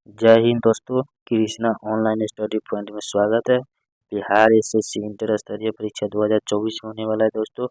जय हिंद दोस्तों। Krishna online study point में स्वागत है। बिहार एसएससी इंटर स्तरीय परीक्षा 2024 में होने वाला है दोस्तों।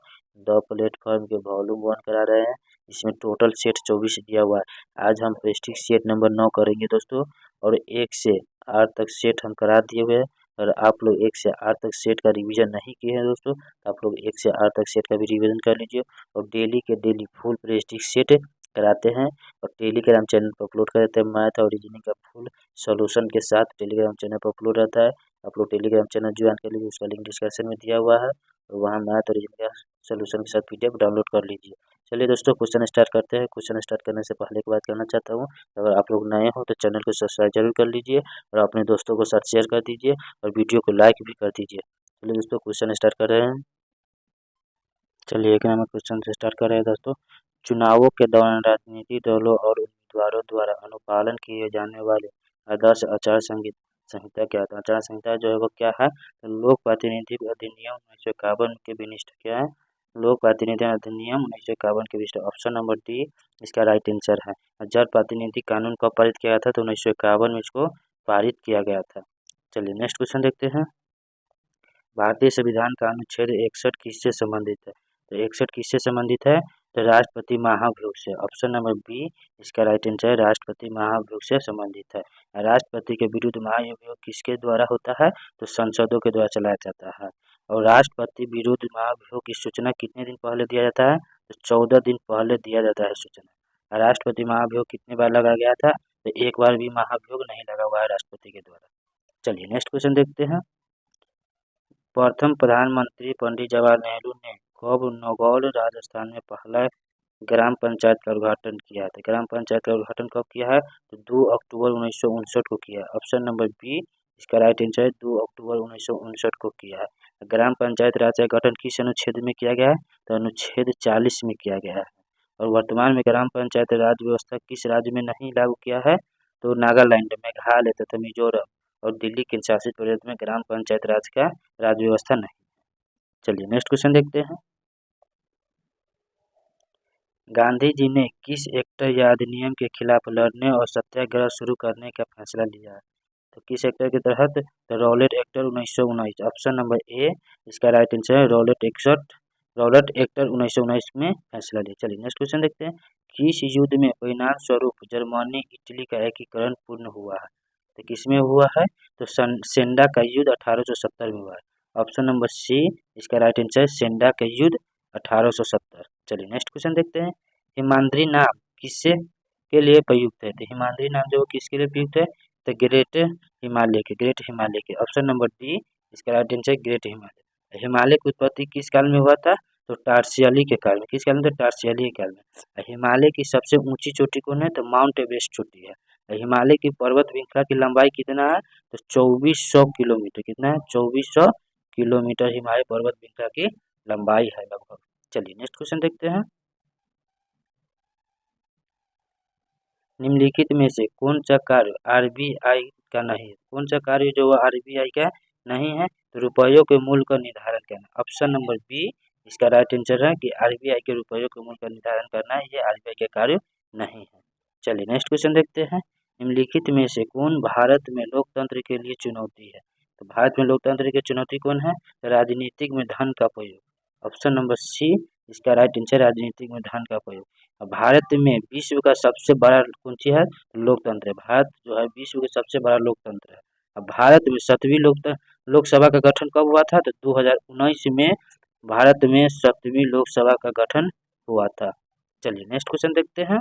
द प्लेटफॉर्म के वॉल्यूम 1 करा रहे हैं। इसमें टोटल सेट 24 दिया हुआ है। आज हम प्रेस्टिज सेट नंबर 9 करेंगे दोस्तों, और 1 से 8 तक सेट हम करा दिए हुए हैं। और आप लोग 1 से 8 तक सेट का रिवीजन नहीं किए हैं दोस्तों, तो आप लोग 1 से 8 तक सेट का भी रिवीजन कर लीजिए। और डेली के डेली फुल प्रेस्टिज सेट कराते हैं और टेलीग्राम चैनल पर अपलोड कर देते हैं। मैथ और रीजनिंग का फुल सॉल्यूशन के साथ टेलीग्राम चैनल पर अपलोड रहता है। आप लोग टेलीग्राम चैनल ज्वाइन कर लीजिए, उसका लिंक डिस्क्रिप्शन में दिया हुआ है, और वहाँ मैथ और रीजनिंग का सॉल्यूशन के साथ पीडीएफ डाउनलोड कर लीजिए। चलिए दोस्तों, क्वेश्चन स्टार्ट करते हैं। क्वेश्चन स्टार्ट करने से पहले एक बात कहना चाहता हूँ, अगर आप लोग नए हो तो चैनल को सब्सक्राइब जरूर कर लीजिए और अपने दोस्तों को साथ शेयर कर दीजिए और वीडियो को लाइक भी कर दीजिए। चलिए दोस्तों, क्वेश्चन स्टार्ट कर रहे हैं। चलिए एक नंबर क्वेश्चन से स्टार्ट कर रहे हैं दोस्तों। चुनावों के दौरान राजनीतिक दलों और उम्मीदवारों द्वारा अनुपालन किए जाने वाले आदर्श आचार संहिता क्या है? आचार संहिता जो है वो क्या है? तो लोक प्रातिनिधिक अधिनियम 1951 के विनिष्ट क्या है? लोक प्रातिनिधिक अधिनियम 1951 के विनिष्ट। ऑप्शन नंबर डी इसका राइट आंसर है। जन प्रातिनिधिक कानून कब पारित किया गया था? तो 1951 में इसको पारित किया गया था। चलिए नेक्स्ट क्वेश्चन देखते हैं। भारतीय संविधान का अनुच्छेद 61 किससे संबंधित है? तो 61 किससे संबंधित है? तो राष्ट्रपति महाभियोग से। ऑप्शन नंबर बी इसका राइट आंसर है, राष्ट्रपति महाभियोग से संबंधित है। राष्ट्रपति के विरुद्ध महाभियोग किसके द्वारा होता है? तो संसदों के द्वारा चलाया जाता है। और राष्ट्रपति विरुद्ध महाभियोग की सूचना कितने दिन पहले दिया जाता है? तो 14 दिन पहले दिया जाता है सूचना। राष्ट्रपति महाभियोग कितने बार लगाया गया था? तो एक बार भी महाभियोग नहीं लगा हुआ है राष्ट्रपति के द्वारा। चलिए नेक्स्ट क्वेश्चन देखते हैं। प्रथम प्रधानमंत्री पंडित जवाहरलाल नेहरू ने कब नौगौल राजस्थान में पहला ग्राम पंचायत का उद्घाटन किया था? ग्राम पंचायत का उद्घाटन कब किया है? तो 2 अक्टूबर 1959 को किया है। ऑप्शन नंबर बी इसका राइट आंसर है, 2 अक्टूबर 1959 को किया है। ग्राम पंचायत राज का गठन किस अनुच्छेद में किया गया है? तो अनुच्छेद 40 में किया गया है। और वर्तमान में ग्राम पंचायत राज व्यवस्था किस राज्य में नहीं लागू किया है? तो नागालैंड, मेघालय तथा मिजोरम और दिल्ली के शासित प्रदेश में ग्राम पंचायत राज का राज्य व्यवस्था नहीं। चलिए नेक्स्ट क्वेश्चन देखते हैं। गांधी जी ने किस एक्ट या अधिनियम के खिलाफ लड़ने और सत्याग्रह शुरू करने का फैसला लिया? तो किस एक्ट के तहत? तो Rowlatt act 1919। Option number A इसका राइट आंसर है, रॉलेट एक्ट 1919 में फैसला लिया। चलिए नेक्स्ट क्वेश्चन देखते हैं। किस युद्ध में परिणाम स्वरूप जर्मनी इटली का एकीकरण पूर्ण हुआ है? तो किसमें हुआ है? तो सेंडा का युद्ध 1870 में हुआ है। ऑप्शन नंबर सी इसका राइट आंसर है, सेंडा का युद्ध 1870। चलिए नेक्स्ट क्वेश्चन देखते हैं। हिमाद्री नाम किससे के लिए प्रयुक्त है? तो हिमाद्री नाम जो किसके लिए प्रयुक्त है? तो ग्रेट हिमालय के। ऑप्शन नंबर डी इसका right answer great Himalaya. Himalaya की उत्पत्ति किस काल में हुआ था? तो टार्सियली के काल में। किस काल में? तो टार्सियली के काल में। हिमालय की सबसे ऊंची चोटी कौन है? तो माउंट एवरेस्ट चोटी है। हिमालय की पर्वत श्रृंखला की लंबाई कितना है? तो 2400 किलोमीटर। कितना है? 2400 किलोमीटर हिमालय पर्वत श्रृंखला की लंबाई है लगभग। चलिए नेक्स्ट क्वेश्चन देखते हैं। निम्नलिखित में से कौन सा कार्य आरबीआई का नहीं है? कौन सा कार्य जो आरबीआई का नहीं है? तो रुपयों के मूल्य का निर्धारण करना। ऑप्शन नंबर बी इसका राइट आंसर है कि आरबीआई के रुपयों के मूल्य का निर्धारण करना ये आरबीआई का कार्य नहीं है। चलिए नेक्स्ट क्वेश्चन देखते हैं। निम्नलिखित में से कौन भारत में लोकतंत्र के लिए चुनौती है? तो भारत में लोकतंत्र की चुनौती कौन है? तो राजनीतिक में धन का प्रयोग। ऑप्शन नंबर सी इसका राइट आंसर, राजनीतिक में धन का प्रयोग। भारत में विश्व का सबसे बड़ा कौन सी है? लोकतंत्र है। भारत जो है विश्व का सबसे बड़ा लोकतंत्र है। अब भारत में 7वीं लोकसभा का गठन कब हुआ था? तो 2019 में भारत में 7वीं लोकसभा का गठन हुआ था। चलिए नेक्स्ट क्वेश्चन देखते हैं।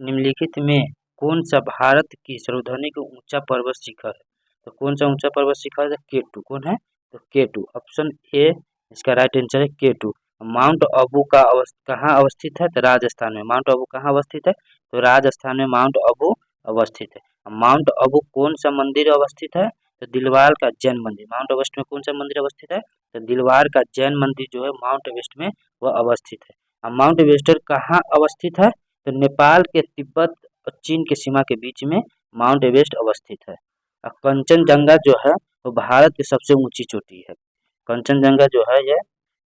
निम्नलिखित में कौन सा भारत की सर्वाधिक ऊंचा पर्वत शिखर है? तो कौन सा ऊंचा पर्वत शिखर है? K2। कौन है? तो K2। ऑप्शन ए इसका राइट आंसर है, K2। माउंट आबू का कहाँ अवस्थित है? तो राजस्थान में। माउंट आबू कहाँ अवस्थित है? तो राजस्थान में माउंट आबू अवस्थित है। माउंट आबू कौन सा मंदिर अवस्थित है? तो दिलवार का जैन मंदिर। माउंट एवरेस्ट में कौन सा मंदिर अवस्थित है? तो दिलवार का जैन मंदिर जो है माउंट एवरेस्ट में वह अवस्थित है। माउंट एवरेस्ट कहाँ अवस्थित है? तो नेपाल के तिब्बत और चीन के सीमा के बीच में माउंट एवरेस्ट अवस्थित है। कंचनजंगा जो है वो भारत की सबसे ऊंची चोटी है। कंचनजंगा जो है ये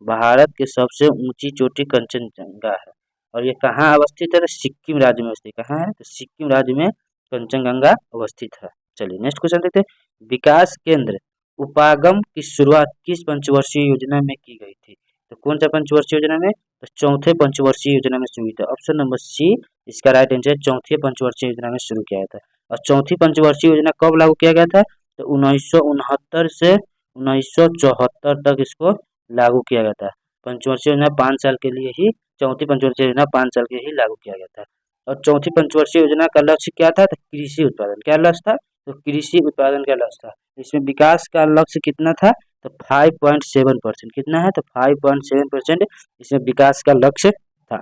भारत की सबसे ऊंची चोटी कंचनजंगा है। और ये कहाँ अवस्थित है? तो सिक्किम राज्य में अवस्थित। कहाँ है? तो सिक्किम राज्य में कंचनजंगा अवस्थित है। चलिए नेक्स्ट क्वेश्चन देखते हैं। विकास केंद्र उपागम की शुरुआत किस पंचवर्षीय योजना में की गई थी? तो कौन सा पंचवर्षीय योजना में? तो चौथे पंचवर्षीय योजना में शुरू हुई थी। ऑप्शन नंबर सी इसका राइट आंसर है, चौथे पंचवर्षीय योजना में शुरू किया गया था। और चौथी पंचवर्षीय योजना कब लागू किया गया था? तो 1969 से 1974 तक इसको लागू किया गया था। पंचवर्षीय योजना 5 साल के लिए ही, चौथी पंचवर्षीय योजना 5 साल के ही लागू किया गया था। और चौथी पंचवर्षीय योजना का लक्ष्य क्या था? तो कृषि उत्पादन। क्या लक्ष्य था? तो कृषि उत्पादन का लक्ष्य था। इसमें विकास का लक्ष्य कितना था? तो 5.7%। कितना है? तो 5.7% इसमें विकास का लक्ष्य था।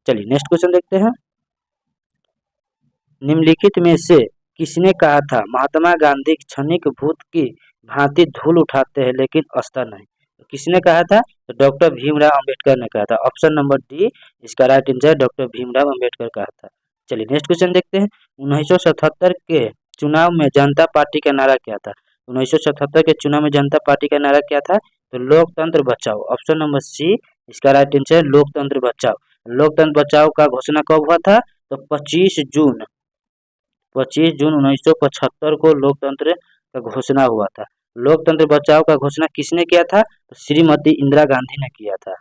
चलिए नेक्स्ट क्वेश्चन देखते हैं। निम्नलिखित में से किसने कहा था महात्मा गांधी क्षणिक भूत की भांति धूल उठाते हैं लेकिन अस्तर नहीं? तो किसने कहा था? तो डॉक्टर भीमराव अंबेडकर ने कहा था। ऑप्शन नंबर डी इसका right answer doctor Bhimrao Ambedkar कहा था। चलिए नेक्स्ट क्वेश्चन देखते हैं। 1977 के चुनाव में जनता पार्टी का नारा क्या था? 1977 के चुनाव में जनता पार्टी का नारा क्या था? तो लोकतंत्र बचाओ। ऑप्शन नंबर सी इसका राइट आंसर लोकतंत्र बचाओ। लोकतंत्र बचाओ का घोषणा कब हुआ था? तो 25 जून 1975 को लोकतंत्र का घोषणा हुआ था। लोकतंत्र बचाओ का घोषणा किसने किया था? तो श्रीमती इंदिरा गांधी ने किया था।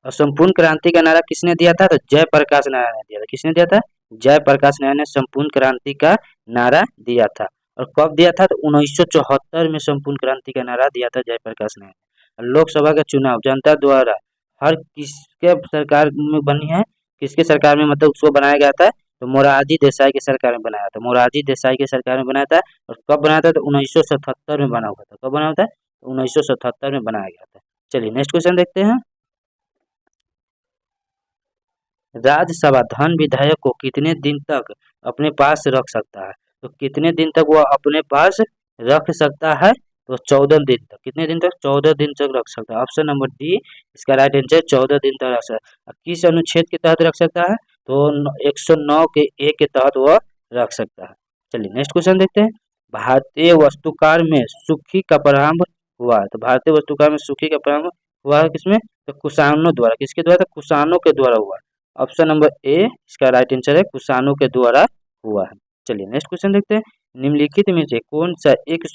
और संपूर्ण क्रांति का नारा किसने दिया था? तो जयप्रकाश नारायण ने दिया था। किसने दिया था? जयप्रकाश नारायण ने संपूर्ण क्रांति का नारा दिया था। और कब दिया था? तो 1974 में संपूर्ण क्रांति का नारा दिया था जयप्रकाश नारायण। लोकसभा का चुनाव जनता द्वारा हर किसके सरकार में बनी है? किसके सरकार में मतलब उसको बनाया गया था? तो मोरारजी देसाई की सरकार में बनाया था। मोरारजी देसाई की सरकार में बनाया था। और कब बनाया था? तो 1977 में बना हुआ था। कब बना हुआ था? 1977 में बनाया गया था। चलिए नेक्स्ट क्वेश्चन देखते हैं। राज्यसभा धन विधायक को कितने दिन तक अपने पास रख सकता है? तो कितने दिन तक वह अपने पास रख सकता है? तो 14 दिन तक। कितने दिन तक? 14 दिन तक रख सकता है। ऑप्शन नंबर डी इसका राइट आंसर 14 दिन तक रख सकता है। किस अनुच्छेद के तहत रख सकता है? तो 109 के ए के तहत वह रख सकता है। चलिए नेक्स्ट क्वेश्चन देखते हैं। भारतीय वस्तुकार में सुखी का प्रारंभ हुआ है। तो भारतीय वस्तुकार में सुखी का प्रारंभ हुआ है किसमें? तो कुषाणों द्वारा। किसके द्वारा? तो कुषाणों के द्वारा हुआ। ऑप्शन नंबर ए इसका राइट आंसर है कुषाणों के द्वारा हुआ है। चलिए नेक्स्ट क्वेश्चन देखते हैं। निम्नलिखित में से कौन सा एक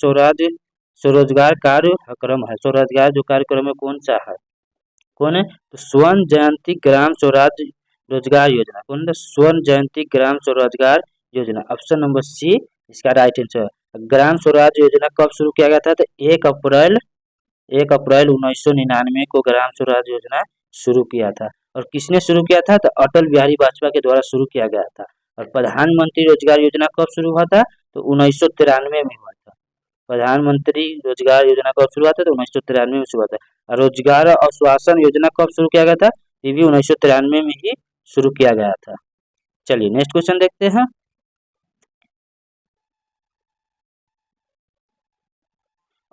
स्वरोजगार कार्यक्रम है? स्वरोजगार जो कार्यक्रम है कौन सा है? कौन है? तो स्वर्ण जयंती ग्राम स्वराज रोजगार योजना। कौन है? स्वर्ण जयंती ग्राम स्वरोजगार योजना। ऑप्शन नंबर सी इसका राइट आंसर है। ग्राम स्वराज योजना कब शुरू किया गया था? तो 1 अप्रैल 1999 को ग्राम स्वराज योजना शुरू किया था। और किसने शुरू किया था? तो अटल बिहारी वाजपेयी के द्वारा शुरू किया गया था। और प्रधानमंत्री रोजगार योजना कब शुरू हुआ था? तो 1993 में हुआ था। प्रधानमंत्री रोजगार योजना कब शुरू हुआ था? तो 1993 में शुरू हुआ था। और रोजगार आश्वासन योजना कब शुरू किया गया था? ये भी 1993 में ही शुरू किया गया था। चलिए नेक्स्ट क्वेश्चन देखते हैं।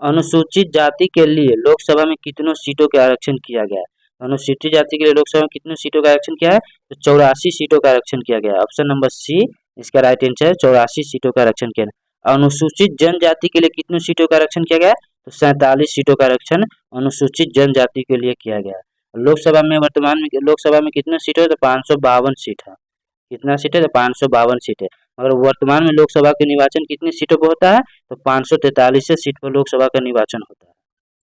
अनुसूचित जाति के लिए लोकसभा में कितनों सीटों का आरक्षण किया गया है? अनुसूचित जाति के लिए लोकसभा में कितनी सीटों का आरक्षण किया है? तो 84 सीटों का आरक्षण किया गया है। ऑप्शन नंबर सी इसका राइट आंसर है 84 सीटों का आरक्षण किया है। अनुसूचित जनजाति के लिए कितनी सीटों का आरक्षण किया गया है? तो 47 सीटों का आरक्षण अनुसूचित जनजाति के लिए किया गया है। लोकसभा में वर्तमान में लोकसभा में कितने सीट है? तो 552 सीट है। कितना सीट है? तो 552 सीट है। अगर वर्तमान में लोकसभा के निर्वाचन कितनी सीटों पर होता है? तो 543 सीट पर लोकसभा का निर्वाचन होता है।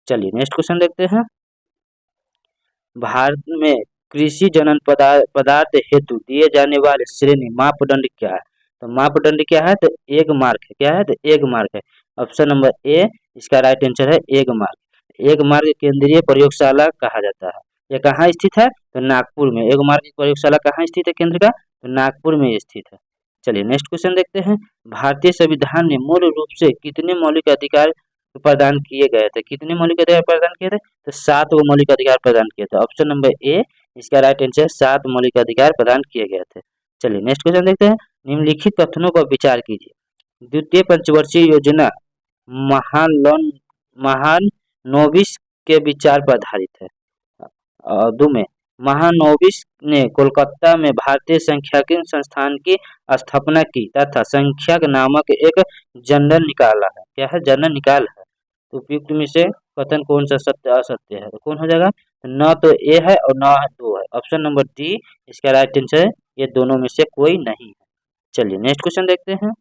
चलिए नेक्स्ट क्वेश्चन देखते हैं। भारत में कृषि जनन पदार्थ हेतु दिए जाने वाले श्रेणी मापदंड क्या है? तो मापदंड क्या है? तो एक मार्क है। क्या है? तो एक मार्क है। ऑप्शन नंबर ए इसका राइट आंसर है एक मार्क। एक मार्क केंद्रीय प्रयोगशाला कहा जाता है। यह कहाँ स्थित है? तो नागपुर में। एक मार्क की प्रयोगशाला कहाँ स्थित है केंद्र का? तो नागपुर में स्थित है। चलिए नेक्स्ट क्वेश्चन देखते हैं। भारतीय संविधान में मूल रूप से कितने मौलिक अधिकार प्रदान किए गए थे? कितने मौलिक अधिकार प्रदान किए थे? तो 7 वो मौलिक अधिकार प्रदान किए थे। ऑप्शन नंबर ए इसका राइट आंसर 7 मौलिक अधिकार प्रदान किए गए थे। चलिए नेक्स्ट क्वेश्चन देखते हैं। निम्नलिखित कथनों पर विचार कीजिए। द्वितीय पंचवर्षीय योजना महालनोबिस के विचार पर आधारित है। दो में महानोबिस ने कोलकाता में भारतीय सांख्यिकी संस्थान की स्थापना की तथा संख्यक नामक एक जर्नल निकाला है। क्या है? जर्नल निकाला है। तो उपयुक्त में से कथन कौन सा सत्य असत्य है? तो कौन हो जाएगा? न तो ए है और न है 2 है। ऑप्शन नंबर डी इसका राइट आंसर है, ये दोनों में से कोई नहीं है। चलिए नेक्स्ट क्वेश्चन देखते हैं।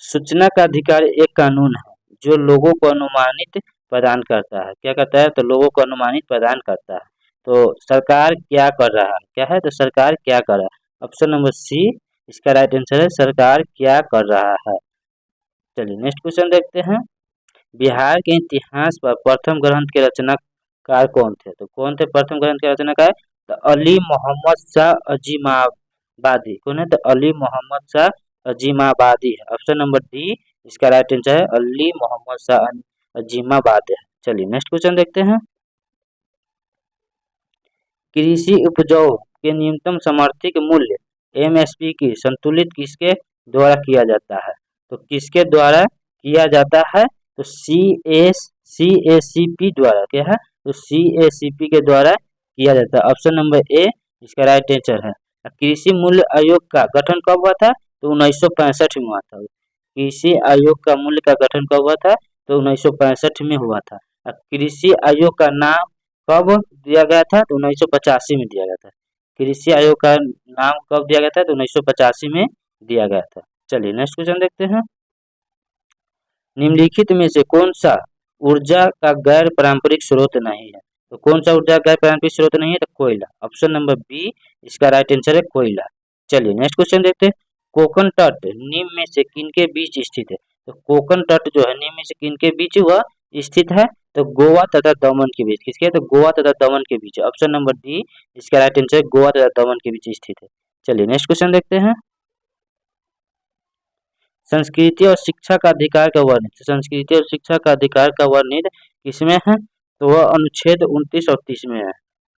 सूचना का अधिकार एक कानून है जो लोगों को अनुमानित प्रदान करता है। क्या करता है? तो लोगों को अनुमानित प्रदान करता है। तो सरकार क्या कर रहा है? क्या है? तो सरकार क्या कर रहा है? ऑप्शन नंबर सी इसका राइट आंसर है, सरकार क्या कर रहा है। चलिए नेक्स्ट क्वेश्चन देखते हैं। बिहार के इतिहास पर प्रथम ग्रंथ के रचनाकार कौन थे? तो कौन थे प्रथम ग्रंथ के रचनाकार? तो अली मोहम्मद शाह अजीमाबादी। कौन है? तो अली मोहम्मद शाह अजीमाबादी है। ऑप्शन नंबर डी इसका राइट आंसर है, अली मोहम्मद शाह अजीमाबादी है। चलिए नेक्स्ट क्वेश्चन देखते हैं। कृषि उपजाऊ के न्यूनतम समर्थित मूल्य एमएसपी की संतुलित किसके द्वारा किया जाता है? तो किसके द्वारा किया जाता है? तो सीएसीपी द्वारा। क्या है? तो सीएसीपी के द्वारा किया जाता है। ऑप्शन नंबर ए इसका राइट आंसर है। कृषि मूल्य आयोग का गठन कब हुआ था? तो 1965 में हुआ था। कृषि आयोग का मूल्य का गठन कब हुआ था? तो 1965 में हुआ था। कृषि आयोग का नाम कब दिया गया था? तो 1985 में दिया गया था। कृषि आयोग का नाम कब दिया गया था? तो 1985 में दिया गया था। चलिए नेक्स्ट क्वेश्चन देखते हैं। निम्नलिखित में से कौन सा ऊर्जा का गैर पारंपरिक स्रोत नहीं है? तो कौन सा ऊर्जा गैर पारंपरिक स्रोत नहीं है? तो कोयला। ऑप्शन नंबर बी इसका राइट आंसर है, कोयला। चलिए नेक्स्ट क्वेश्चन देखते हैं। कोकन तट निम्न में से किनके बीच स्थित है? तो कोकन तट जो है निम्न में से किनके बीच हुआ स्थित है? तो गोवा तथा दमन के बीच। किसके? तो गोवा तथा दमन के बीच। ऑप्शन नंबर डी इसका राइट आंसर है, गोवा तथा दमन के बीच स्थित है। चलिए नेक्स्ट क्वेश्चन देखते हैं। संस्कृति और शिक्षा का अधिकार का वर्णित। संस्कृति और शिक्षा का अधिकार का वर्णित किसमें है? तो वह अनुच्छेद 29 और 30 में है।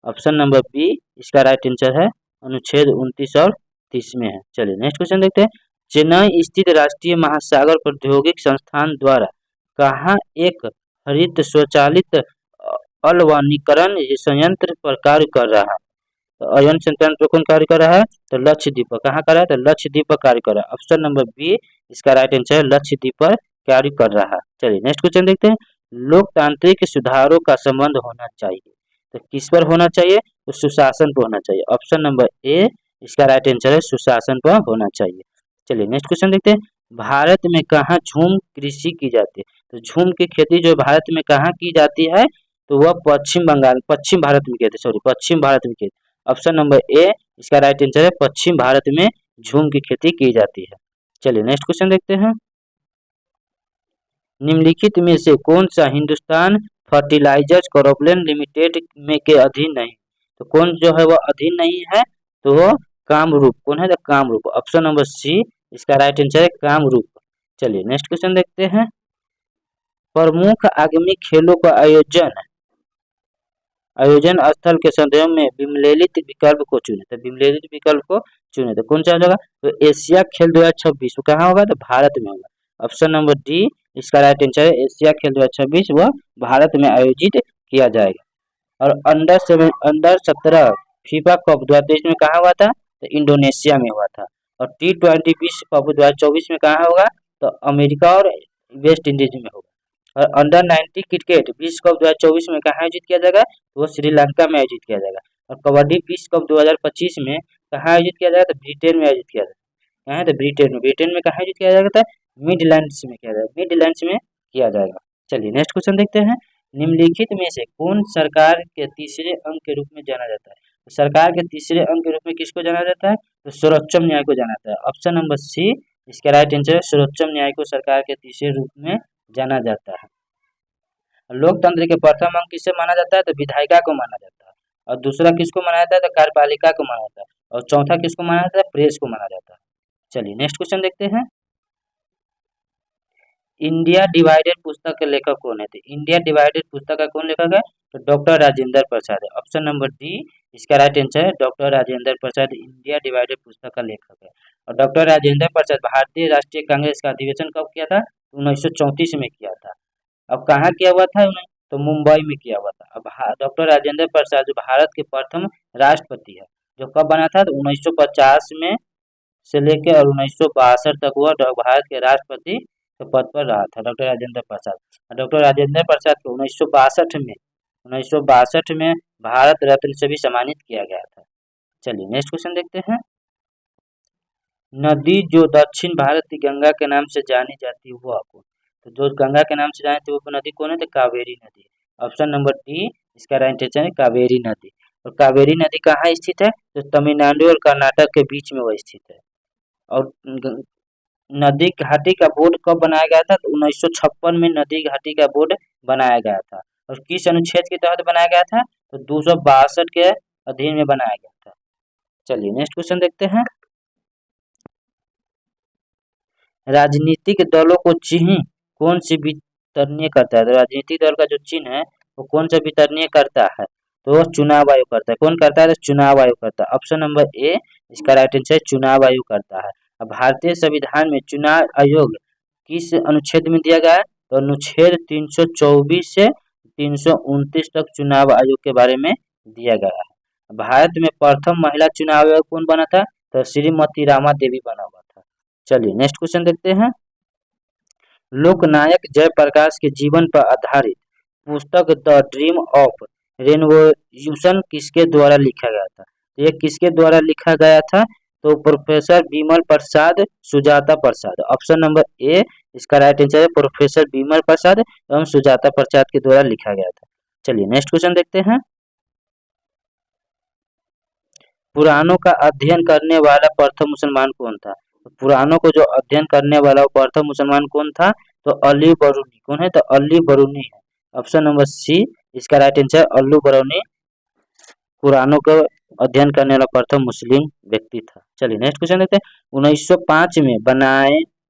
ऑप्शन नंबर बी इसका राइट आंसर है, अनुच्छेद 29 और 30 में है। चलिए नेक्स्ट क्वेश्चन देखते हैं। चेन्नई स्थित राष्ट्रीय महासागर प्रौद्योगिक संस्थान द्वारा कहाँ एक हरित स्वचालित अलवनीकरण संयंत्र पर कार्य कर रहा है? तो अयन संयंत्र पर कौन कार्य कर रहा है? तो लक्षद्वीप पर। कहाँ कर रहा है? तो लक्षद्वीप पर कार्य कर रहा है। ऑप्शन नंबर बी इसका राइट आंसर है, लक्षद्वीप पर कार्य कर रहा है। चलिए नेक्स्ट क्वेश्चन देखते हैं। लोकतांत्रिक सुधारों का संबंध होना चाहिए, तो किस पर होना चाहिए? तो सुशासन पर होना चाहिए। ऑप्शन नंबर ए इसका राइट आंसर है, सुशासन पर होना चाहिए। चलिए नेक्स्ट क्वेश्चन देखते हैं। भारत में कहाँ झूम कृषि की जाती है? तो झूम की खेती जो भारत में कहाँ की जाती है? तो वह पश्चिम भारत में कहते, सॉरी पश्चिम भारत में कहते। ऑप्शन नंबर ए इसका राइट आंसर है, पश्चिम भारत में झूम की खेती की जाती है। चलिए नेक्स्ट क्वेश्चन देखते हैं। निम्नलिखित में से कौन सा हिंदुस्तान फर्टिलाइजर्स कॉर्पोरेशन लिमिटेड में के अधीन नहीं? तो कौन जो है वह अधीन नहीं है? तो वो कामरूप। कौन है? तो कामरूप। ऑप्शन नंबर सी इसका राइट आंसर है, कामरूप। चलिए नेक्स्ट क्वेश्चन देखते हैं। प्रमुख आगामी खेलों का आयोजन स्थल के संदर्भ में विम्लेलित विकल्प को चुने। तो विम्लेलित विकल्प को चुने तो कौन सा होगा? तो एशिया खेल 2026 कहाँ होगा? तो भारत में होगा। ऑप्शन नंबर डी इसका राइट आंसर है, एशिया खेल 2026 वह भारत में आयोजित किया जाएगा। और अंडर 17 फीफा कप 2023 में कहाँ हुआ था? तो इंडोनेशिया में हुआ था। और T20 विश्व कप 2024 में कहाँ होगा? तो अमेरिका और वेस्ट इंडीज में होगा। और अंडर 19 क्रिकेट विश्व कप 2024 में कहाँ आयोजित किया जाएगा? वो श्रीलंका में आयोजित किया जाएगा। और कबड्डी विश्व कप 2025 में कहाँ आयोजित किया जाएगा? तो ब्रिटेन में आयोजित किया जाएगा। कहाँ है? तो ब्रिटेन में कहाँ आयोजित किया जाएगा? था मिडलैंड्स में किया जाएगा, मिडलैंड्स में किया जाएगा। चलिए नेक्स्ट क्वेश्चन देखते हैं। निम्नलिखित में से कौन सरकार के तीसरे अंग के रूप में जाना जाता है? तो सरकार के तीसरे अंग के रूप में किसको जाना जाता है? तो सर्वोच्च न्याय को जाना जाता है। ऑप्शन नंबर सी इसका राइट आंसर है, सर्वोच्च न्याय को सरकार के तीसरे रूप में जाना जाता है। लोकतंत्र के प्रथम अंग किसे माना जाता है? तो विधायिका को माना जाता है। और दूसरा किसको माना जाता है? तो कार्यपालिका को माना जाता है। और चौथा किसको माना जाता है? प्रेस को माना जाता है। चलिए नेक्स्ट क्वेश्चन देखते हैं। इंडिया डिवाइडेड पुस्तक के लेखक कौन है? तो इंडिया डिवाइडेड पुस्तक का कौन लेखक है? तो डॉक्टर राजेंद्र प्रसाद है। ऑप्शन नंबर डी इसका राइट आंसर है, doctor Rajendra Prasad India divided पुस्तक का लेखक है। और डॉक्टर राजेंद्र प्रसाद भारतीय राष्ट्रीय कांग्रेस का अधिवेशन कब किया था? 1934 में किया था। अब कहाँ किया हुआ था उन्हें? तो मुंबई में किया हुआ था। अब डॉक्टर राजेंद्र प्रसाद जो भारत के प्रथम राष्ट्रपति है, जो कब बना था? तो 1950 में से लेकर और 1962 तक वह भारत के राष्ट्रपति के पद पर रहा था डॉक्टर राजेंद्र प्रसाद। डॉक्टर राजेंद्र प्रसाद को 1962 में भारत रत्न से भी सम्मानित किया गया था। चलिए नेक्स्ट क्वेश्चन देखते हैं। नदी जो दक्षिण भारत की गंगा के नाम से जानी जाती है वह कौन? तो जो गंगा के नाम से जानी जाती है वो नदी कौन है? तो कावेरी नदी। ऑप्शन नंबर डी इसका राइट आंसर है कावेरी नदी। और कावेरी नदी कहाँ स्थित है? तो तमिलनाडु और कर्नाटक के बीच में वह स्थित है। और नदी घाटी का बोर्ड कब बनाया गया था? तो 1956 में नदी घाटी का बोर्ड बनाया गया था। और किस अनुच्छेद के तहत बनाया गया था? तो 262 के अधीन में बनाया गया था। चलिए नेक्स्ट क्वेश्चन देखते हैं। राजनीतिक दलों को चिन्ह कौन सी वितरणीय करता है? तो राजनीतिक दल का जो चिन्ह है वो कौन सा वितरणीय करता है? तो चुनाव आयोग करता है। कौन करता है? तो चुनाव आयोग करता है। ऑप्शन नंबर ए इसका राइट आंसर है चुनाव आयोग करता है। अब भारतीय संविधान में चुनाव आयोग किस अनुच्छेद में दिया गया है? तो अनुच्छेद 324 से 329 तक चुनाव आयोग के बारे में दिया गया है। भारत में प्रथम महिला चुनाव आयोग कौन बना था? तो श्रीमती रमा देवी बना हुआ था। चलिए नेक्स्ट क्वेश्चन देखते हैं। लोकनायक जयप्रकाश के जीवन पर आधारित पुस्तक द ड्रीम ऑफ रेवोल्यूशन किसके द्वारा लिखा गया था? ये किसके द्वारा लिखा गया था? तो professor Vimal Prasad Sujata Prasad. Option number A इसका राइट आंसर है प्रोफेसर विमल प्रसाद एवं सुजाता प्रसाद के द्वारा लिखा गया था। चलिए नेक्स्ट क्वेश्चन देखते हैं। पुराणों का अध्ययन करने वाला प्रथम मुसलमान कौन था? पुराणों को जो अध्ययन करने वाला प्रथम मुसलमान कौन था? तो अली बरूनी। कौन है? तो अली बरूनी है। ऑप्शन नंबर सी इसका राइट आंसर अल्लू बरूनी पुराणों का अध्ययन करने वाला प्रथम मुस्लिम व्यक्ति था। चलिए नेक्स्ट क्वेश्चन देखते हैं। 1905 में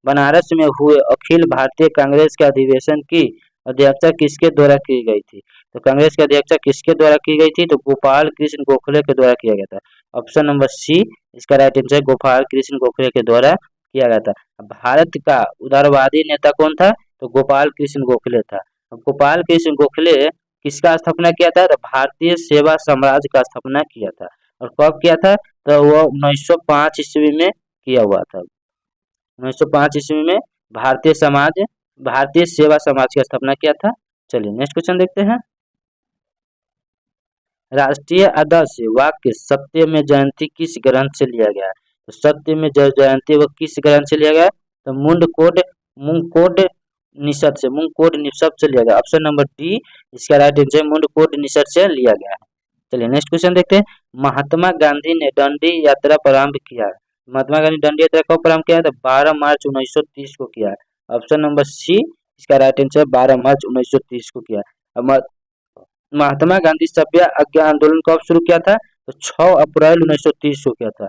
बनारस में हुए अखिल भारतीय कांग्रेस के अधिवेशन की अध्यक्षता किसके द्वारा की गई थी? तो कांग्रेस की अध्यक्षता किसके द्वारा की गई थी? तो गोपाल कृष्ण गोखले के द्वारा किया गया था। ऑप्शन नंबर सी इसका राइट आंसर गोपाल कृष्ण गोखले के द्वारा किया गया था। भारत का उदारवादी नेता कौन था? तो गोपाल कृष्ण गोखले था। गोपाल कृष्ण गोखले किसका स्थापना किया था? तो भारतीय सेवा साम्राज्य का स्थापना किया था। और कब किया था? तो वह 1905 ईस्वी में किया हुआ था। 1905 ईस्वी में भारतीय सेवा समाज की स्थापना किया था। चलिए नेक्स्ट क्वेश्चन देखते हैं। राष्ट्रीय आदर्श वाक्य सत्य में जयंती किस ग्रंथ से लिया गया है? तो सत्य में जयंती वह किस ग्रंथ से लिया गया? तो मुंडकोड निषद से लिया गया। ऑप्शन नंबर डी इसका राइट आंसर मुंडकोड निषद से लिया गया है। चलिए नेक्स्ट क्वेश्चन देखते हैं। महात्मा गांधी ने दंडी यात्रा प्रारंभ किया है। महात्मा गांधी दंडी यात्रा कब प्रारंभ किया है? तो 12 मार्च 1930 को किया है। ऑप्शन नंबर सी इसका राइट आंसर 12 मार्च 1930 को किया है। महात्मा गांधी सभ्य अज्ञा आंदोलन कब शुरू किया था? तो 6 अप्रैल 1930 को किया था।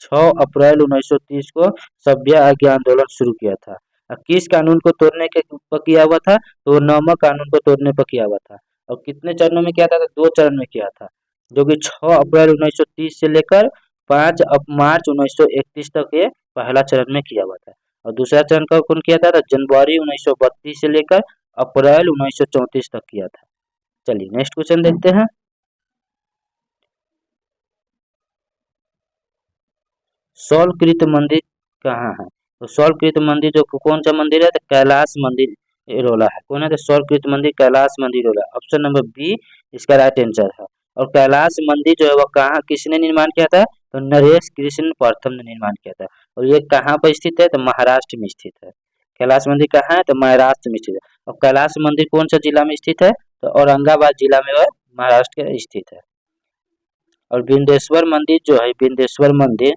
6 अप्रैल 1930 को सभ्य अज्ञा आंदोलन शुरू किया था। किस कानून को तोड़ने के पर किया हुआ था? तो नमक कानून को तोड़ने पर किया हुआ था। और कितने चरणों में किया था? तो 2 चरण में किया था, जो कि 6 अप्रैल 1930 से लेकर 5 मार्च 1931 तक ये पहला चरण में किया हुआ था। और दूसरा चरण कौन किया था? तो जनवरी 1932 से लेकर अप्रैल 1934 तक किया था। चलिए नेक्स्ट क्वेश्चन देखते हैं। शैलकृत मंदिर कहाँ है? तो शैलकृत मंदिर जो कौन सा मंदिर है? तो कैलाश मंदिर रोला है। कौन है? तो शैलकृत मंदिर कैलाश मंदिर रोला। ऑप्शन नंबर बी इसका राइट आंसर है। और कैलाश मंदिर जो है वह कहाँ किसने निर्माण किया था? तो नरेश कृष्ण प्रथम ने निर्माण किया था। और ये कहाँ पर स्थित है? तो महाराष्ट्र में स्थित है। कैलाश मंदिर कहाँ है? तो महाराष्ट्र में स्थित है। और कैलाश मंदिर कौन सा जिला में स्थित है? तो औरंगाबाद जिला में वह महाराष्ट्र के स्थित है। और बिंदेश्वर मंदिर जो है बिंदेश्वर मंदिर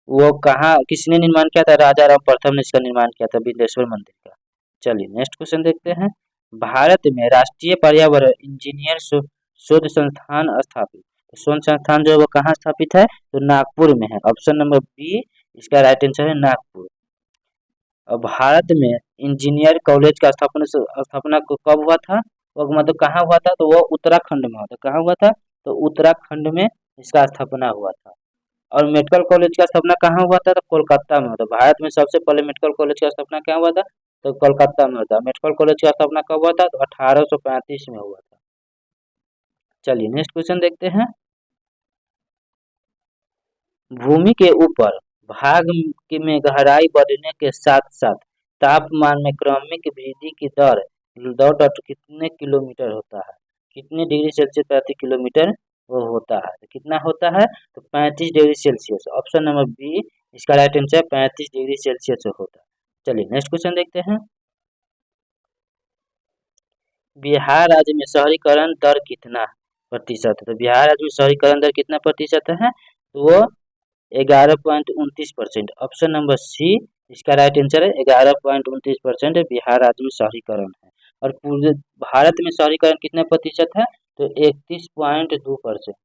वो कहाँ किसने निर्माण किया था? राजा राम प्रथम ने इसका निर्माण किया था बिंदेश्वर मंदिर का। चलिए नेक्स्ट क्वेश्चन देखते हैं। भारत में राष्ट्रीय पर्यावरण इंजीनियर शोध संस्थान स्थापित। शोध संस्थान जो है वो कहाँ स्थापित है? तो नागपुर में है। ऑप्शन नंबर बी इसका राइट आंसर है नागपुर। और भारत में इंजीनियर कॉलेज का स्थापना कब हुआ था? वो मतलब कहाँ हुआ था? तो वो उत्तराखंड में हुआ था। कहाँ हुआ था? तो उत्तराखंड में इसका स्थापना हुआ था। और मेडिकल कॉलेज का स्थापना कहाँ हुआ था? तो कोलकाता में हुआ था। भारत में सबसे पहले मेडिकल कॉलेज का स्थापना क्या हुआ था? तो कोलकाता में हुआ था। मेडिकल कॉलेज का स्थापना कब हुआ था? तो 1835 में हुआ था। चलिए नेक्स्ट क्वेश्चन देखते हैं। भूमि के ऊपर भाग में गहराई बढ़ने के साथ साथ तापमान में क्रमिक वृद्धि की दर डॉट कितने किलोमीटर होता है, कितने डिग्री सेल्सियस प्रति किलोमीटर वो होता है, तो कितना होता है, तो 35 degree Celsius. Option number B इसका राइट आंसर 35 डिग्री सेल्सियस होता है। चलिए नेक्स्ट क्वेश्चन देखते हैं। बिहार राज्य में शहरीकरण दर कितना प्रतिशत है, तो बिहार राज्य में शहरीकरण दर कितना प्रतिशत है, तो वो 11.29%। ऑप्शन नंबर सी इसका राइट आंसर है 11.29% बिहार राज्य में शहरीकरण है। और पूरे भारत में शहरीकरण कितना प्रतिशत है, तो 31.2%।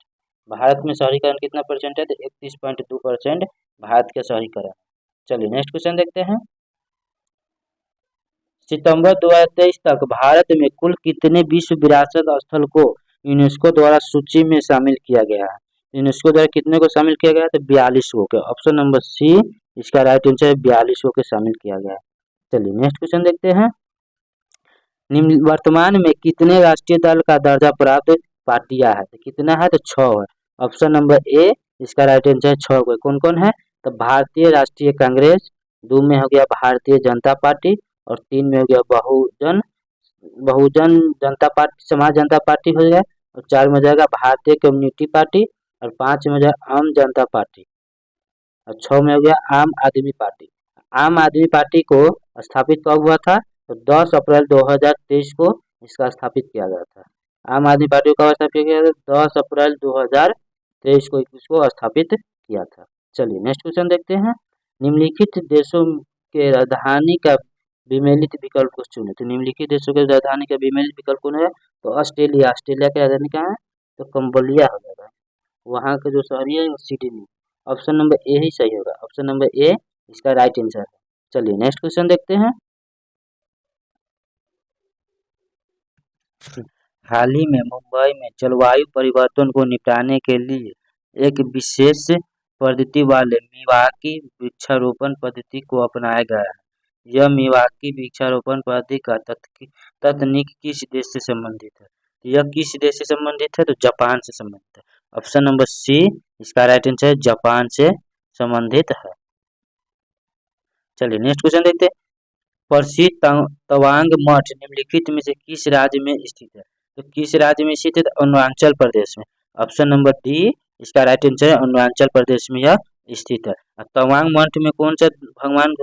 भारत में शहरीकरण कितना परसेंट है, तो 31.2% भारत का शहरीकरण। चलिए नेक्स्ट क्वेश्चन देखते हैं। सितंबर 2023 तक भारत में कुल कितने विश्व विरासत स्थल को यूनेस्को द्वारा सूची में शामिल किया गया है, यूनेस्को द्वारा कितने को शामिल किया गया है, तो 42 को। ऑप्शन नंबर सी इसका राइट आंसर है 42 को शामिल किया गया है। चलिए नेक्स्ट क्वेश्चन देखते हैं। वर्तमान में कितने राष्ट्रीय दल का दर्जा प्राप्त पार्टियां है, तो कितना है, तो 6 है। ऑप्शन नंबर ए इसका राइट आंसर है 6 को। कौन कौन है, तो भारतीय राष्ट्रीय कांग्रेस, 2 में हो गया भारतीय जनता पार्टी, और 3 में हो गया बहुजन जनता पार्टी, समाज जनता पार्टी हो गया, और 4 में हो जाएगा भारतीय कम्युनिटी पार्टी, और 5 में हो जाएगा आम जनता पार्टी, और 6 में हो गया आम आदमी पार्टी। आम आदमी पार्टी को स्थापित कब हुआ था, तो 10 अप्रैल 2023 को इसका स्थापित किया गया था। आम आदमी पार्टी को स्थापित किया गया था 10 अप्रैल 2023 को इसको स्थापित किया था। चलिए नेक्स्ट क्वेश्चन देखते हैं। निम्नलिखित देशों के राजधानी का विमेलित विकल्प को चुने, तो निम्नलिखित देशों के राजधानी का विमेलित विकल्प कौन है, तो ऑस्ट्रेलिया। ऑस्ट्रेलिया की राजधानी कहाँ है, तो कंबोडिया हो जाएगा। वहाँ का जो शहरी है सिडनी। ऑप्शन नंबर ए ही सही होगा। ऑप्शन नंबर ए इसका राइट आंसर है। चलिए नेक्स्ट क्वेश्चन देखते हैं। हाल ही में मुंबई में जलवायु परिवर्तन को निपटाने के लिए एक विशेष पद्धति वाले मियावाकी वृक्षारोपण पद्धति को अपनाया गया है। यह मियावाकी वृक्षारोपण पद्धति का तकनीक किस देश से संबंधित है, यह किस देश से संबंधित है, तो जापान से संबंधित है। ऑप्शन नंबर सी इसका राइट आंसर जापान से संबंधित है। चलिए नेक्स्ट क्वेश्चन देखते हैं। प्रसिद्ध तवांग मठ निम्नलिखित में से किस राज्य में स्थित है, तो किस राज्य में स्थित है, अरुणाचल प्रदेश में। ऑप्शन नंबर डी इसका राइट आंसर है अरुणाचल प्रदेश में यह स्थित है। तवांग मठ में कौन सा भगवान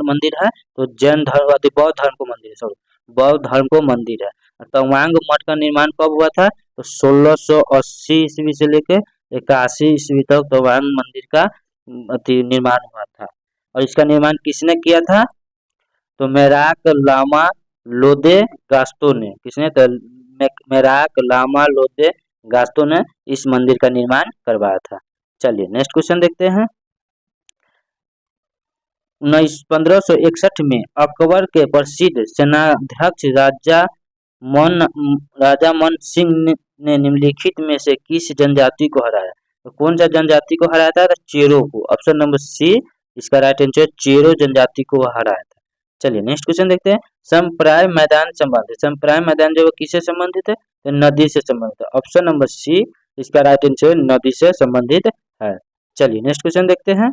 मंदिर है, तो जैन धर्म बौद्ध धर्म को मंदिर है, सॉरी बौद्ध धर्म को मंदिर है। तवांग मठ का निर्माण कब हुआ था, तो 1680 ईस्वी से लेकर 81 ईस्वी तक तवांग मंदिर का निर्माण हुआ था। और इसका निर्माण किसने किया था, तो मेराक लामा लोदे गास्तो ने। किसने, तो मेराक लामा लोदे गास्तो ने इस मंदिर का निर्माण करवाया था। चलिए नेक्स्ट क्वेश्चन देखते हैं। 1561 में अकबर के प्रसिद्ध सेनाध्यक्ष राजा मन सिंह ने निम्नलिखित में से किस जनजाति को हराया, तो कौन सा जनजाति को हराया था, चेरो को। ऑप्शन नंबर सी इसका राइट आंसर चेरो जनजाति को हराया था। चलिए नेक्स्ट क्वेश्चन देखते हैं। संप्राय मैदान संबंधित, संप्राय मैदान जो किससे संबंधित है, तो नदी से संबंधित है। ऑप्शन नंबर सी इसका राइट आंसर नदी से संबंधित है। चलिए नेक्स्ट क्वेश्चन देखते हैं।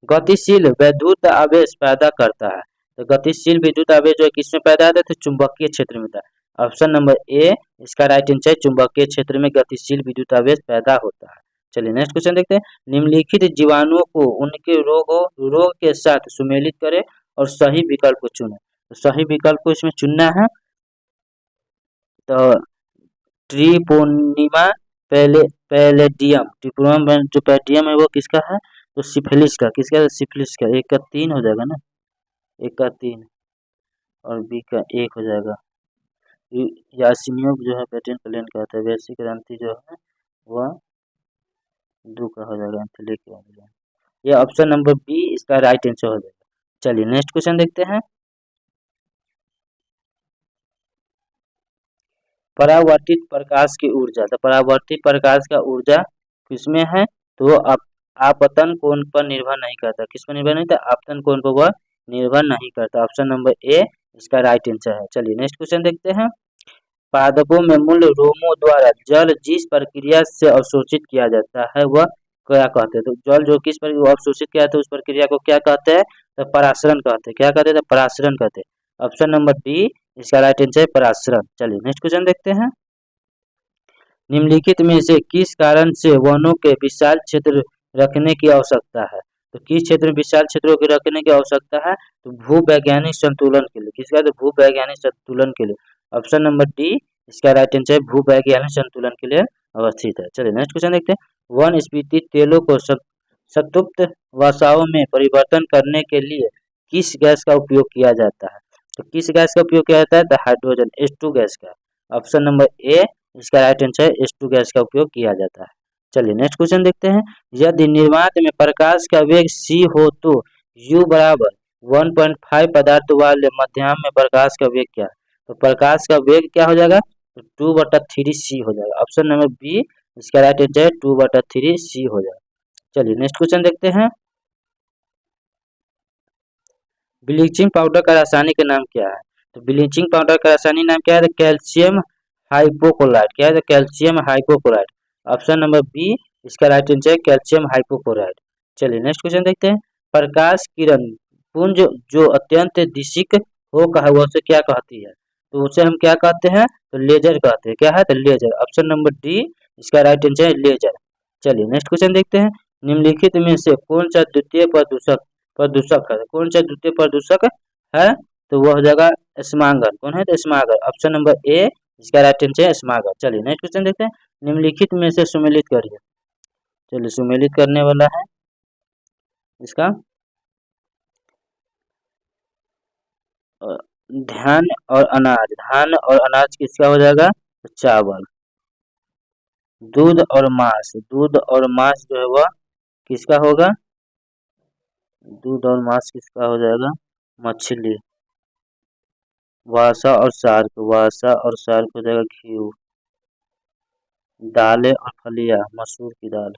गतिशील विद्युत आवेश पैदा करता है, तो गतिशील विद्युत आवेश जो किसमें पैदा होता है, तो चुंबकीय क्षेत्र में होता है। ऑप्शन नंबर ए इसका राइट आंसर चुंबकीय क्षेत्र में गतिशील विद्युत आवेश पैदा होता है। चलिए नेक्स्ट क्वेश्चन देखते हैं। निम्नलिखित जीवाणुओं को उनके रोग के साथ सुमेलित करें और सही विकल्प को चुनें, तो सही विकल्प को इसमें चुनना है, तो ट्रिपोनिमा पैलेडियम, ट्रिपोनिमा जो पैलेडियम है वो किसका है, तो सिफिलिस का। किसका है, सिफिलिस का। 1 का 3 हो जाएगा ना, 1 का 3 और बी का 1 हो जाएगा। यासिनियो जो है पेटेंट प्लेन का होता है, वैसी क्रांति जो है वह 2 का हो जाएगा। ये ऑप्शन नंबर बी इसका राइट आंसर हो जाएगा। चलिए नेक्स्ट क्वेश्चन देखते हैं। परावर्तित प्रकाश की ऊर्जा, तो परावर्तित प्रकाश का ऊर्जा किसमें है, तो वो आपतन कोण पर निर्भर नहीं करता। किस पर निर्भर नहीं था, आपतन कोण पर वह निर्भर नहीं करता। ऑप्शन नंबर ए इसका राइट आंसर है। चलिए नेक्स्ट क्वेश्चन देखते हैं। पादपों में मूल रोमों द्वारा जल जिस प्रक्रिया से अवशोषित किया जाता है वह क्या कहते हैं? तो जल जो किस पर अवशोषित किया जाता है उस प्रक्रिया को क्या कहते हैं? तो परासरण कहते हैं। क्या कहते हैं? तो परासरण कहते हैं। ऑप्शन नंबर डी इसका राइट आंसर है परासरण। चलिए नेक्स्ट क्वेश्चन देखते हैं। निम्नलिखित में से किस कारण से वनों के विशाल क्षेत्र रखने की आवश्यकता है? तो किस क्षेत्र में विशाल क्षेत्रों के रखने की आवश्यकता है? तो भूवैज्ञानिक संतुलन के लिए। किसका? तो भूवैज्ञानिक संतुलन के लिए। ऑप्शन नंबर डी इसका राइट आंसर है भूवैज्ञानिक संतुलन के लिए अवस्थित है। चलिए नेक्स्ट क्वेश्चन देखते हैं। वन स्फीति तेलों को संतृप्त वसाओं में परिवर्तन करने के लिए किस गैस का उपयोग किया जाता है? तो किस गैस का उपयोग किया जाता है? तो हाइड्रोजन H2 गैस का। ऑप्शन नंबर ए इसका राइट आंसर है H2 गैस का उपयोग किया जाता है। चलिए नेक्स्ट क्वेश्चन देखते हैं। यदि निर्वात में प्रकाश का वेग c हो तो u बराबर 1.5 पदार्थ वाले माध्यम में प्रकाश का वेग क्या है? तो प्रकाश का वेग क्या हो जाएगा? तो 2/3c हो जाएगा। ऑप्शन नंबर बी इसका राइट आंसर है 2/3c हो जाएगा। चलिए नेक्स्ट क्वेश्चन देखते हैं। ब्लीचिंग पाउडर का रासायनिक नाम क्या है? तो ब्लीचिंग पाउडर का रासायनिक नाम क्या है? तो कैल्शियम हाइपोक्लोराइड। क्या है? तो calcium hypochloride. Option number B इसका राइट आंसर है कैल्शियम हाइपोक्लोराइड। चलिए नेक्स्ट क्वेश्चन देखते हैं। प्रकाश किरण पुंज जो अत्यंत दिशिक हो कहा वह उसे क्या कहती है? तो उसे हम क्या कहते हैं? तो लेजर कहते हैं। क्या है? तो लेजर। ऑप्शन नंबर डी इसका राइट आंसर है लेजर। चलिए नेक्स्ट क्वेश्चन देखते हैं। निम्नलिखित में से कौन सा द्वितीय प्रदूषक है? कौन सा द्वितीय प्रदूषक है? तो वह हो जाएगा स्मागर। कौन है? तो स्मागर। ऑप्शन नंबर ए इसका राइट आंसर है स्मागर। चलिए नेक्स्ट क्वेश्चन देखते हैं। निम्नलिखित में से सुमेलित करिए। चलिए सुमेलित करने वाला है इसका धान और अनाज। धान और अनाज किसका हो जाएगा? तो चावल। दूध और मांस। दूध और मांस जो है वह किसका होगा? दूध और मांस किसका हो जाएगा? मछली। वासा और शार्क। वासा और शार्क हो जाएगा घी। दालें और फलियां। मसूर की दाल।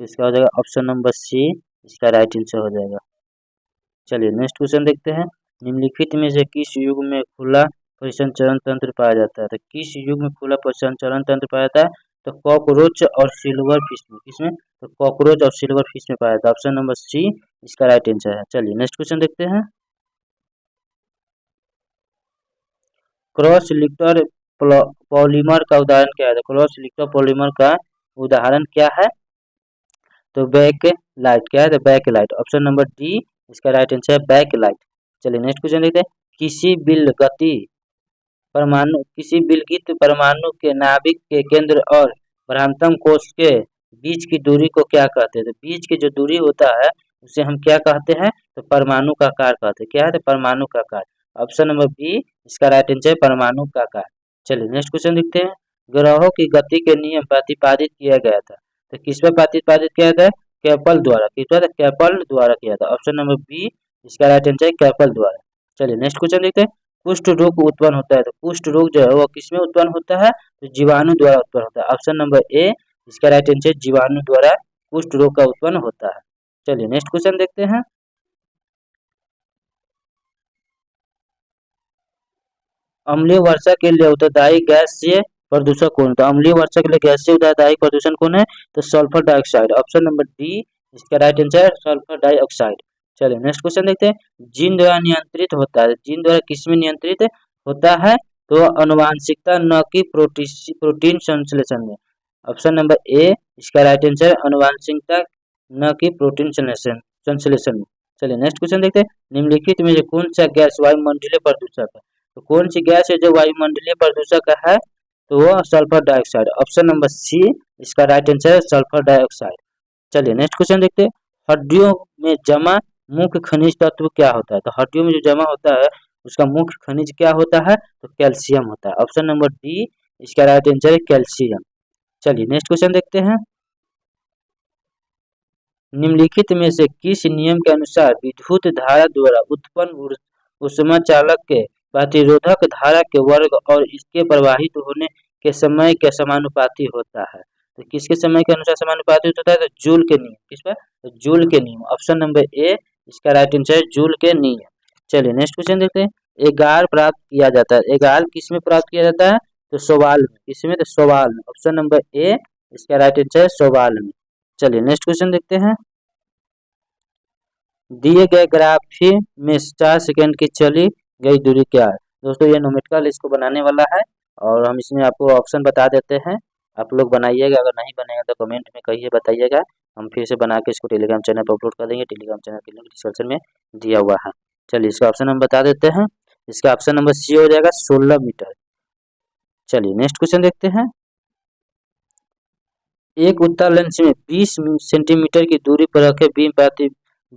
किसका हो जाएगा? ऑप्शन नंबर सी इसका राइट आंसर हो जाएगा। चलिए नेक्स्ट क्वेश्चन देखते हैं। निम्नलिखित में से किस युग में खुला परिसंचरण तंत्र पाया जाता है? तो किस युग में खुला परिसंचरण तंत्र पाया जाता है? तो कॉकरोच और सिल्वर फिश में। किसमें? तो कॉकरोच और सिल्वर फिश में पाया जाता है। ऑप्शन नंबर सी इसका राइट आंसर है। चलिए नेक्स्ट क्वेश्चन देखते हैं। क्रॉस लिंकर पॉलीमर का उदाहरण क्या है? क्रॉस लिंकर पॉलीमर का उदाहरण क्या है? तो बैक लाइट। क्या है? तो back light. Option number D इसका राइट आंसर है बैक लाइट। चलिए नेक्स्ट क्वेश्चन देखते हैं। किसी विलगित परमाणु के नाभिक के केंद्र और भ्रांतम कोश के बीच की दूरी को क्या कहते हैं? तो बीच की जो दूरी होता है उसे हम क्या कहते हैं? तो परमाणु का आकार कहते हैं। क्या है? तो परमाणु का आकार। ऑप्शन नंबर बी इसका राइट आंसर है परमाणु का आकार। चलिए नेक्स्ट क्वेश्चन देखते हैं। ग्रहों की गति के नियम प्रतिपादित किया गया था। तो किस पर प्रतिपादित किया था? केपल द्वारा। किस पर? केपल द्वारा किया था। ऑप्शन नंबर बी इसका राइट आंसर है केपल द्वारा। चलिए नेक्स्ट क्वेश्चन देखते हैं। कुष्ठ रोग उत्पन्न होता है। तो कुष्ठ रोग जो है वो किसमें उत्पन्न होता है? तो जीवाणु द्वारा उत्पन्न होता है। ऑप्शन नंबर ए इसका राइट आंसर जीवाणु द्वारा कुष्ठ रोग का उत्पन्न होता है। चलिए नेक्स्ट क्वेश्चन देखते हैं। अम्लीय वर्षा के लिए उत्तरदायी गैस से प्रदूषक कौन है? तो अम्लीय वर्षा के लिए गैस से उत्तरदायी प्रदूषण कौन है? तो sulphur dioxide. Option number D इसका राइट आंसर है सल्फर डाइऑक्साइड। चलिए नेक्स्ट क्वेश्चन देखते हैं। जीन द्वारा नियंत्रित होता है। जीन द्वारा किसमें नियंत्रित होता है? तो अनुवांशिकता न कि प्रोटीन संश्लेषण में। ऑप्शन नंबर ए इसका राइट आंसर है अनुवांशिकता न कि प्रोटीन संश्लेषण में। चलिए नेक्स्ट क्वेश्चन देखते हैं। निम्नलिखित में से कौन सा गैस वायुमंडलीय प्रदूषक है? तो कौन सी गैस है जो वायुमंडलीय प्रदूषक है? तो वो sulphur dioxide. Option number C इसका राइट आंसर है सल्फर डाइऑक्साइड। चलिए नेक्स्ट क्वेश्चन देखते हैं। हड्डियों में जमा मुख्य खनिज तत्व क्या होता है? तो हड्डियों में जो जमा होता है उसका मुख्य खनिज क्या होता है? तो कैल्शियम होता है। ऑप्शन नंबर डी इसका राइट आंसर है कैल्शियम। चलिए नेक्स्ट क्वेश्चन देखते हैं। निम्नलिखित में से किस नियम के अनुसार विद्युत धारा द्वारा उत्पन्न ऊष्मा चालक के प्रतिरोधक धारा के वर्ग और इसके प्रवाहित होने के समय के समानुपाती होता है? तो किसके समय के अनुसार समानुपाती होता है? तो जूल के नियम। किस पर? तो जूल के नियम। ऑप्शन नंबर ए इसका राइट आंसर है जूल के नियम। चलिए नेक्स्ट क्वेश्चन देखते हैं। एगार प्राप्त किया जाता है। एगार किस में प्राप्त किया जाता है? तो सवाल में। किसमें? तो सवाल में। ऑप्शन नंबर ए इसका राइट आंसर है सवाल में। चलिए नेक्स्ट क्वेश्चन देखते हैं। दिए गए ग्राफी में 4 सेकंड की चली गई दूरी क्या है। दोस्तों ये न्यूमेरिकल इसको बनाने वाला है और हम इसमें आपको ऑप्शन बता देते हैं, आप लोग बनाइएगा, अगर नहीं बनेगा तो कमेंट में कहिए, बताइएगा। हम फिर से बना के इसको टेलीग्राम चैनल पर अपलोड कर देंगे, टेलीग्राम चैनल की लिंक डिस्क्रिप्शन में दिया हुआ है। चलिए इसका ऑप्शन हम बता देते हैं, इसका ऑप्शन नंबर सी हो जाएगा 16 मीटर। चलिए नेक्स्ट क्वेश्चन देखते हैं। एक उत्तल लेंस में 20 सेंटीमीटर की दूरी पर रखे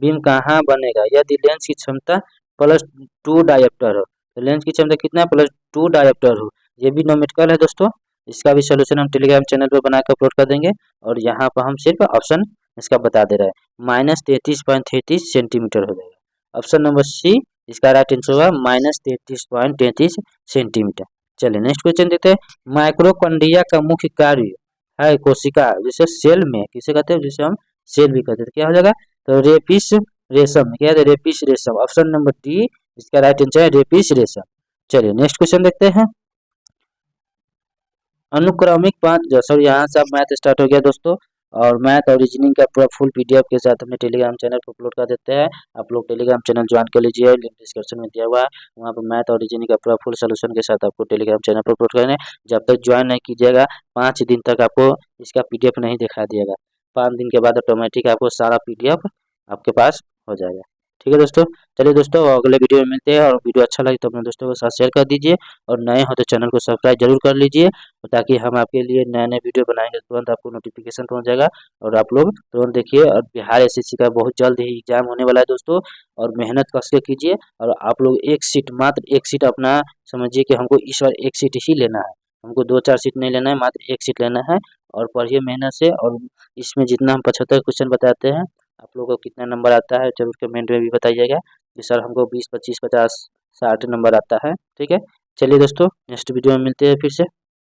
बीम कहाँ बनेगा यदि लेंस की क्षमता +2 डायोप्टर हो। तो लेंस की क्षमता कितना है, +2 डायोप्टर हो। ये भी न्यूमेरिकल है दोस्तों, इसका भी सोल्यूशन हम टेलीग्राम चैनल पर बना कर अपलोड कर देंगे और यहाँ पर हम सिर्फ ऑप्शन इसका बता दे रहे हैं, -33.33 सेंटीमीटर हो जाएगा। ऑप्शन नंबर सी इसका राइट आंसर होगा -33.33 सेंटीमीटर। चलिए नेक्स्ट क्वेश्चन देते हैं। माइक्रोकॉन्ड्रिया का मुख्य कार्य है कोशिका, जिसे सेल में किसे कहते हैं, जिसे हम सेल भी कहते हैं, तो क्या हो जाएगा, तो रेपिस रेशम, क्या है रेपिस रेशम। ऑप्शन नंबर डी इसका राइट आंसर है रेपिस रेशम। चलिए नेक्स्ट क्वेश्चन देखते हैं। अनुक्रमिक 5 सॉरी यहाँ से आप मैथ स्टार्ट हो गया दोस्तों, और मैथ और रीजनिंग का पूरा फुल पीडीएफ के साथ हमने टेलीग्राम चैनल पर अपलोड कर देते हैं। आप लोग टेलीग्राम चैनल ज्वाइन कर लीजिए, लिंक डिस्क्रिप्शन में दिया हुआ है, वहाँ पर मैथ और रीजनिंग का पूरा फुल सोल्यूशन के साथ आपको टेलीग्राम चैनल पर अपलोड करना है। जब तक ज्वाइन नहीं कीजिएगा 5 दिन तक आपको इसका पीडीएफ नहीं दिखा दिएगा। 5 दिन के बाद ऑटोमेटिक आपको सारा पीडीएफ आपके पास हो जाएगा। ठीक है दोस्तों, चलिए दोस्तों अगले वीडियो में मिलते हैं, और वीडियो अच्छा लगे तो अपने दोस्तों के साथ शेयर कर दीजिए, और नए हो तो चैनल को सब्सक्राइब जरूर कर लीजिए, ताकि हम आपके लिए नए नए वीडियो बनाएंगे तुरंत आपको नोटिफिकेशन पहुंच जाएगा और आप लोग तुरंत देखिए। और बिहार एसएससी का बहुत जल्द ही एग्जाम होने वाला है दोस्तों, और मेहनत कस के कीजिए, और आप लोग एक सीट, मात्र एक सीट अपना समझिए कि हमको इस बार एक सीट ही लेना है, हमको 2-4 सीट नहीं लेना है, मात्र एक सीट लेना है। और पढ़िए मेहनत से, और इसमें जितना हम 75 क्वेश्चन बताते हैं, आप लोगों को कितना नंबर आता है जरूर कमेंट में भी बताइएगा कि सर हमको 20, 25, 50, 60 नंबर आता है। ठीक है, चलिए दोस्तों नेक्स्ट वीडियो में मिलते हैं फिर से।